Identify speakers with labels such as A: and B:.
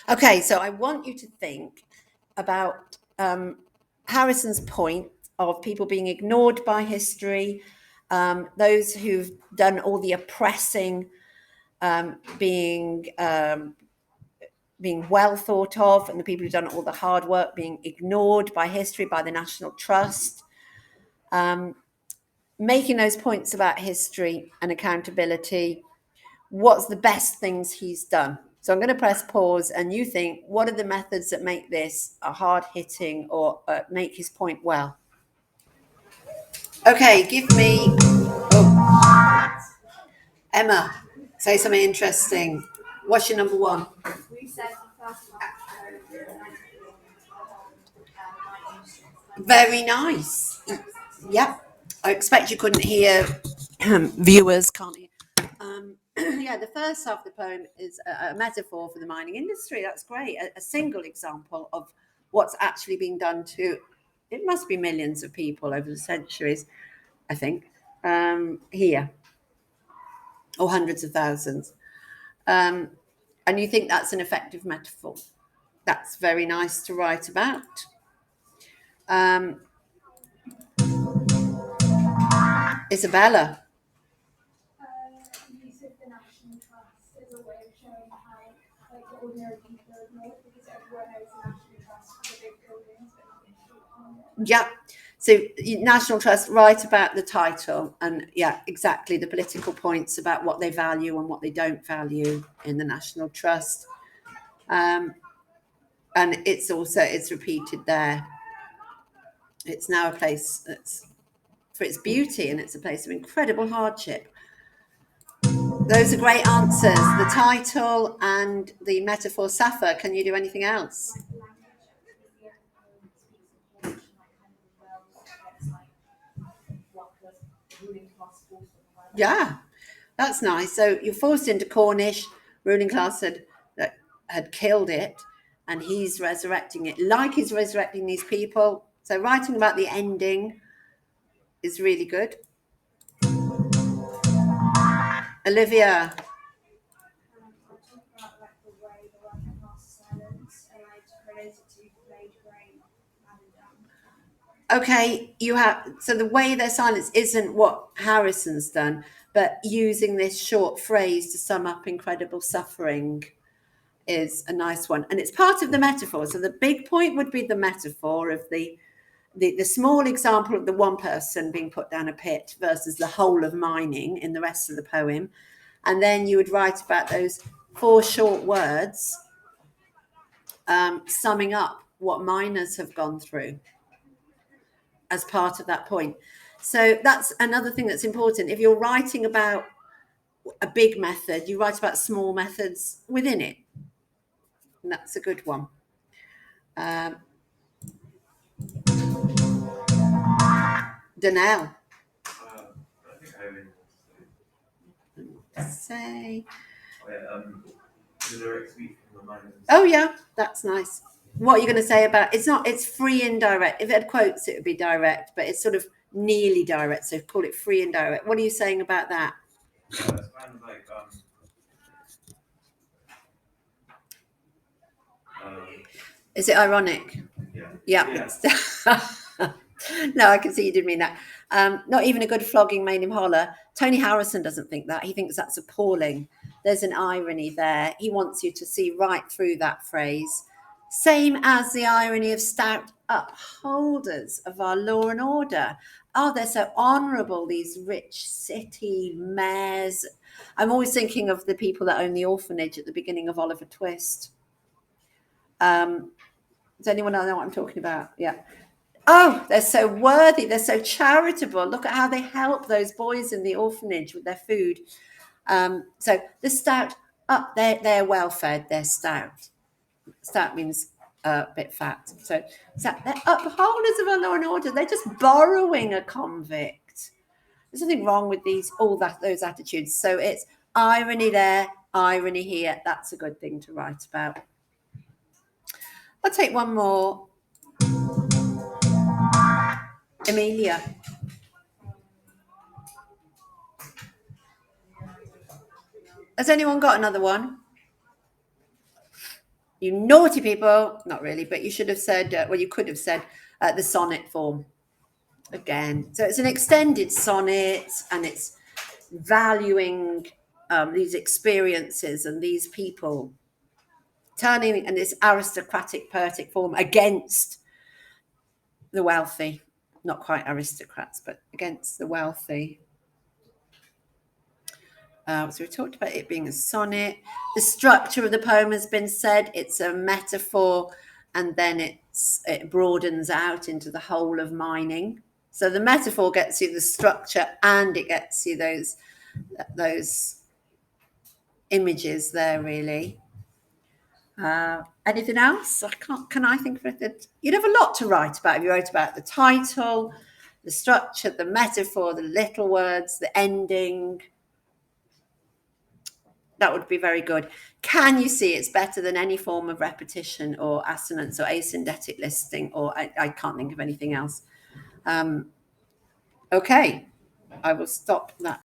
A: Okay, so I want you to think about Harrison's point of people being ignored by history, those who've done all the oppressing being being well thought of, and the people who've done all the hard work being ignored by history, by the National Trust. Making those points about history and accountability, what's the best things he's done? So I'm going to press pause, and you think, what are the methods that make this a hard hitting or make his point well? Okay, give me. Oh, Emma, say something interesting. What's your number one? Very nice. Yep. I expect you couldn't hear, viewers can't hear. Yeah, the first half of the poem is a metaphor for the mining industry. That's great. A single example of what's actually being done to, it must be millions of people over the centuries, I think, here, or hundreds of thousands. And you think that's an effective metaphor. That's very nice to write about. Um, Isabella. Yeah. So National Trust write about the title, and yeah, exactly the political points about what they value and what they don't value in the National Trust. And it's repeated there. It's now a place that's for its beauty, and it's a place of incredible hardship. Those are great answers. The title and the metaphor. Safa, can you do anything else? Yeah, that's nice. So you're forced into Cornish. Ruling class had killed it, and he's resurrecting it. Like he's resurrecting these people. So writing about the ending is really good. Olivia. Okay, you have, so the way their silence isn't what Harrison's done, but using this short phrase to sum up incredible suffering is a nice one, and it's part of the metaphor. So the big point would be the metaphor of the small example of the one person being put down a pit versus the whole of mining in the rest of the poem, and then you would write about those four short words summing up what miners have gone through as part of that point. So that's another thing that's important. If you're writing about a big method, you write about small methods within it. And that's a good one. Danelle. Say. Oh yeah, that's nice. What are you going to say about it's not? It's free indirect. If it had quotes, it would be direct, but it's sort of nearly direct. So call it free indirect. What are you saying about that?
B: It's kind of like
A: Is it ironic?
B: yeah.
A: No, I can see you didn't mean that. Not even a good flogging made him holler. Tony Harrison doesn't think that. He thinks that's appalling. There's an irony there. He wants you to see right through that phrase. Same as the irony of stout upholders of our law and order. Oh, they're so honourable, these rich city mayors. I'm always thinking of the people that own the orphanage at the beginning of Oliver Twist. Does anyone know what I'm talking about? Yeah. Oh, they're so worthy. They're so charitable. Look at how they help those boys in the orphanage with their food. So the stout, they're well fed. They're stout. Stout means a bit fat. So they're upholders of our law and order. They're just borrowing a convict. There's nothing wrong with those attitudes. So it's irony there, irony here. That's a good thing to write about. I'll take one more. Emilia. Has anyone got another one? You naughty people. Not really, but you should have said, well, you could have said the sonnet form again. So it's an extended sonnet, and it's valuing these experiences and these people, turning in this aristocratic poetic form against the wealthy, not quite aristocrats, but against the wealthy. So we talked about it being a sonnet. The structure of the poem has been said. It's a metaphor, and then it broadens out into the whole of mining. So the metaphor gets you the structure, and it gets you those images there, really. Anything else? Can I think of it? You'd have a lot to write about if you wrote about the title, the structure, the metaphor, the little words, the ending. That would be very good. Can you see it's better than any form of repetition or assonance or asyndetic listing, or I can't think of anything else. Okay, I will stop that.